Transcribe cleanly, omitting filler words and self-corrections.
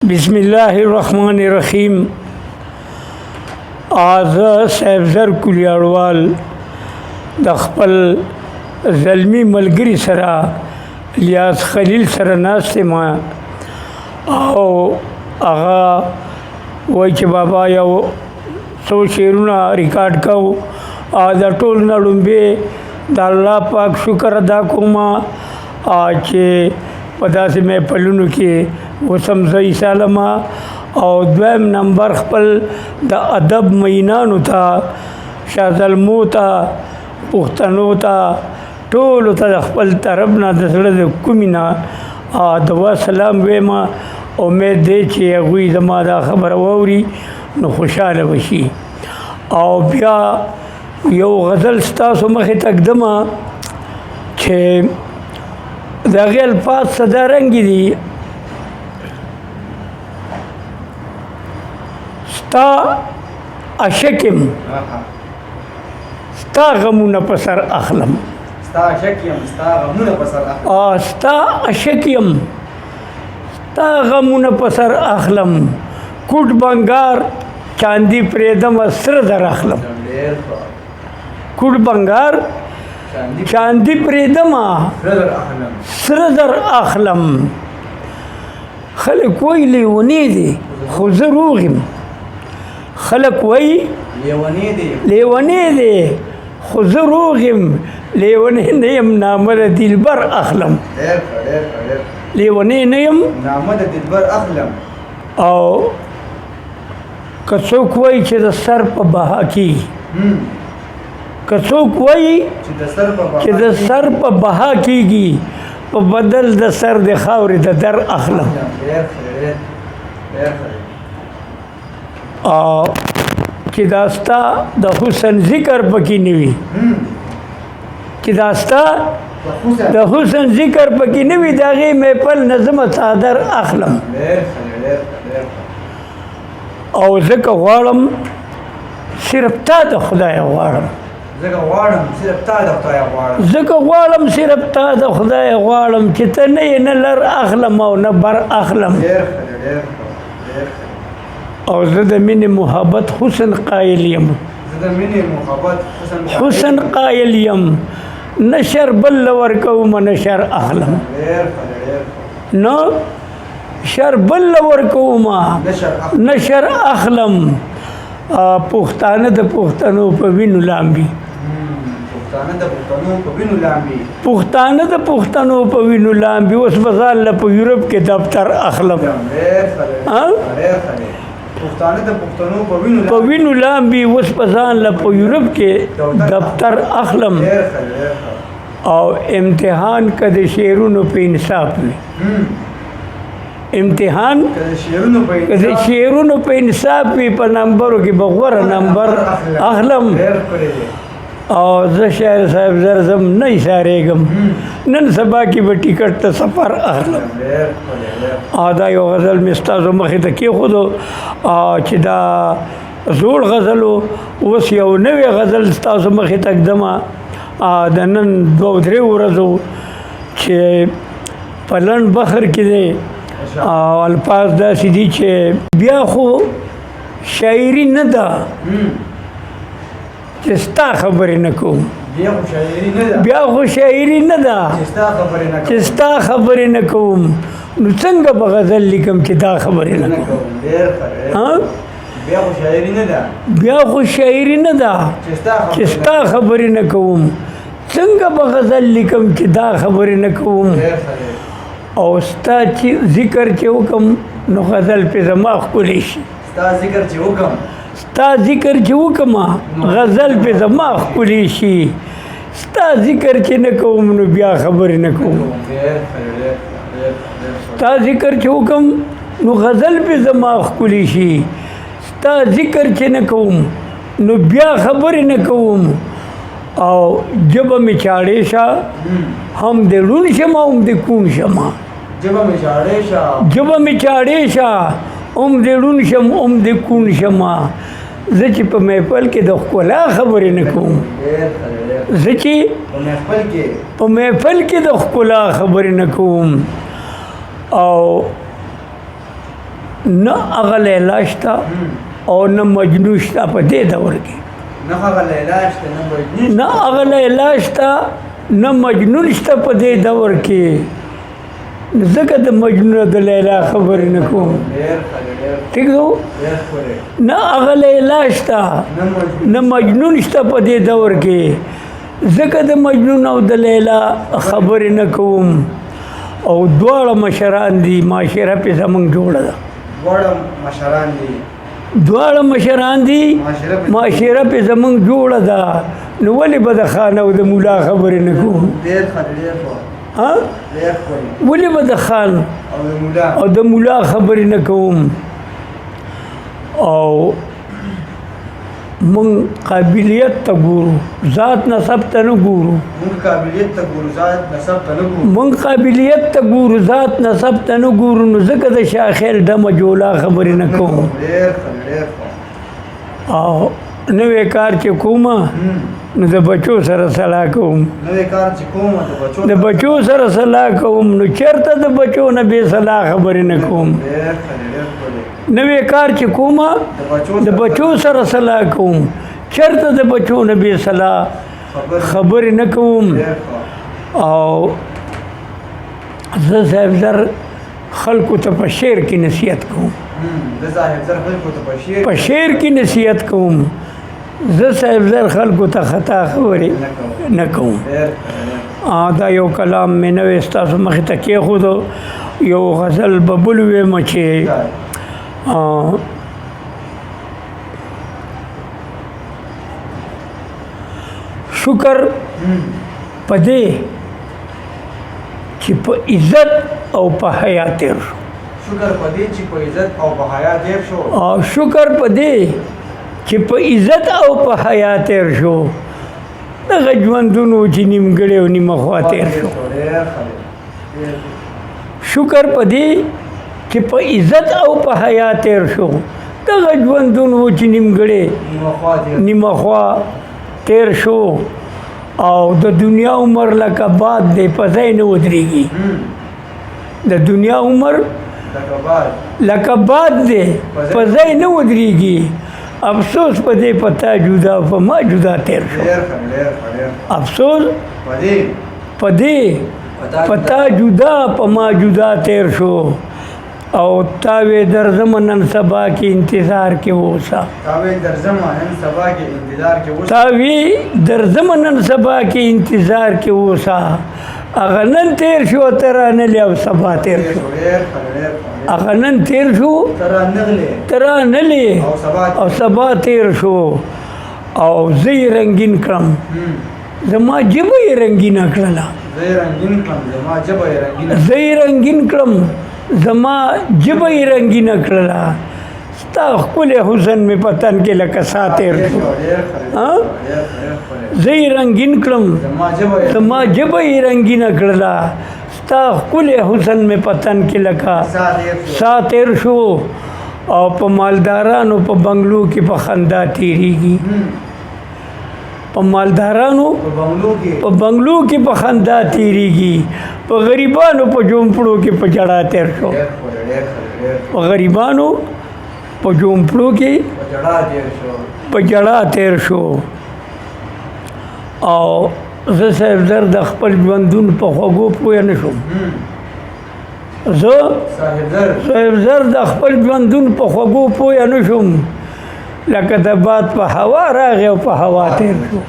بسم الله الرحمن الرحیم. آز صاحبزر کلیاړوال د خپل زلمی ملګری سره الیاس خلیل سره ناست ما او هغه وایي چې بابا یو څو شعرونه ریکارډ کو د ټول نه لومبې د الله پاک شکر ادا کوم چې په داسې محفلونو کې وسم زئی سالما او دویم نمبر خپل د ادب مینانو ته شاه زلمو ته پښتنو ته ټولو ته د خپل طرف نه د زړه د کومې نه دعا سلام وایم. امید دی چې هغوی زما دا خبره واوري نو خوشحاله وشي. او بیا یو غزل ستاسو مخې ته ږدمه چې د هغې الفاظ صدارنګې دي: ستا اشکم ستا غمونه په سر اخلم. ستا اشکیم ستا غمونه په سر اخلم. کوټ بنګار چاندی پریدم سره در اخلم. کوټ بنګار چاندی پریدم سره در اخلم. خلک وایي لیونی دی خو زه روغ یم. خلک وایي لیونی دی خو زه روغ یم. لیونی نه یم نامه د دلبر اخلم. لیونی نه یم نامه د دلبر اخلم. او که څوک وایي چې د سر په بها کېږي، که څوک وایي چې د سر په بها کېږي، په بدل د سر د خاورې د در اخلم. چې دا ستا د حسن ذکر پکې نه وي، چې دا ستا د حسن ذکر پکې نه وي، د هغې محفل نه زه څادر اخلم. او ځکه غواړم صرف تا د خدای غواړم. ځکه غواړم صرف تا د خدای غواړم چې ته نه یې نه لر اخلم او نه بر اخلم. او زه د مینې محبت حسن قایل یم. حسن قایل یم. نشر بل ورکوم نشر اخلم. نو شر بل ورکوم نشر اخلم. پښتانه د پښتنو په وینو لامبي. پښتانه د پښتنو په وینو لامبي. اوس به ځان له په یورپ کې دفتر اخلم. په وینو لامبي اوس به ځان له په یورپ کې دفتر اخلم. او امتحان که د شعرونو په انصاف وي، امتحان که د شعرونو په انصاف وي، په نمبرو کې به غوره نمبر اخلم. او زه شاعر صاحب زرزم نه ایسارېږم، نن سبا کې به ټیکټ ته سفر اخلم. دا یو غزل مې ستاسو مخې ته کېښودو چې دا زوړ غزل و. اوس یو نوی غزل ستاسو مخې ته ږدمه د نن 2-3 ورځو چې په لنډ بخر کې دی. الفاظ داسې دي چې بیا خو شاعري نه ده چې ستا خبرې نه کوم. بیا خو شاعري نه ده چې ستا خبرې نه کوم. نو څنګه به غزل لیکم چې دا خبرې نه کوم؟ بیا خو شاعري نه ده چې ستا خبرې نه کوم. څنګه به غزل لیکم چې دا خبرې نه کوم؟ او ستا چې ذکر چې وکم نو غزل پې زما ښکلی شي. ستا ذکر چې وکم غزل پې زما ښکلی شي. ستا ذکر چې نه کوم نو بیا خبرې نه کوم. ستا ذکر چې وکم نو غزل پې زما ښکلی شي. ستا ذکر چې نه کوم نو بیا خبرې نه کوم. او ژبه مې چاړې شه هم د ړوند شم هم د کوڼ شم. ژبه مې چاړې شه هم د ړوند شم هم د کوڼ شم. زه چې په محفل کې د ښکلا خبرې نه کوم، زه چې په محفل کې د ښکلا خبرې نه کوم. او نه هغه لیلا شته او نه مجنون شته په دې دور کې نه هغه لیلا شته نه مجنون نه هغه لیلا شته نه مجنون شته په دې دور کې ځکه د مجنون د لیلا خبرې نه کوم ٹھیک دو نه هغه لیلا شته نه مجنون شته په دې دور کې ځکه د مجنون او د لیلا خبرې نه کوم او دواړه مشران دي معاشره پې زمونږ جوړه ده دواړه مشران دي معاشره پې زمونږ جوړه ده نو ولې به د خان او د مولا خبرې نه کوم ولې به د خان او د مولا خبرې نه کوم او مونږ قابلیت ته ګورو ذات نسب ته نه ګورو مونږ قابلیت ته ګورو ذات نسب ته نه ګورو نو ځکه د شاخیل ډمه جولا خبرې نه کوم او نوې کار چې کومه نو د بچو سره صلاح کوم د بچو سره صلاح کوم نو چېرته د بچو نه بې صلاح خبرې نه کوم نوې کار چې کومه د بچو سره صلاح کوم چېرته د بچو نه بې صلاح خبرې نه کوم او زه صاحب زر خلکو ته په شعر کې نصیحت کوم په شعر کې نصیحت کوم زه صاحب زر خلکو ته خطا خبرې نه کوم دا یو کلام مې نوې ستاسو مخې ته کېښودو یو غزل به بل ویمه چې شکر په دې چې په عزت او په حیا تېر شو شکر په دې چې په عزت او په حیا تېر شو دغه ژوندون و چې نیمګړی او نیمه خوا تېر شو شکر په دې چې په عزت او په حیا تېر شو دغه ژوندون و چې نیمګړی نیمه خوا تېر شو او د دنیا عمر لکه باد دی په ځای نه ودرېږي د دنیا عمر لکه باد دی په ځای نه ودرېږي افسوس په دې پتا جدا په ما جدا تېر شو افسوس په دې پتا جدا په ما جدا تېر شو او تاوې درځم نن سبا کې انتظار کې اوسه تاوې درځم نن سبا کې انتظار کې اوسه هغه نن تېر شو ته رانغلی او سبا تېر شو هغه نن تېر شو ته رانغلی او سبا تېر شو او زه یې رنګین کړم زما ژبه یې رنګینه کړله زه یې رنګین کړم زما ژبه یې رنګینه کړله ستا ښکلی حسن مې په تن کې لکه سا تېر شو زه یې رنګین کړم زما ژبه یې رنګینه کړله ستا ښکلی حسن مې په تن کې لکه سا تېر شو او په مالدارانو په بنګلو کې په خندا تېرېږي په مالدارانو په بنګلو کې په خندا تېرېږي په غریبانو په جومپړو کې په ژړا تېر شو په غریبانو په جومپړو کې په ژړا تېر شو او زه صاحب زر د خپل ژوندون په خوږو پوه نه شوم زه صاحب زر د خپل ژوندون په خوږو پوه نه شوم لکه د باد په هوا راغی او په هوا تېر شو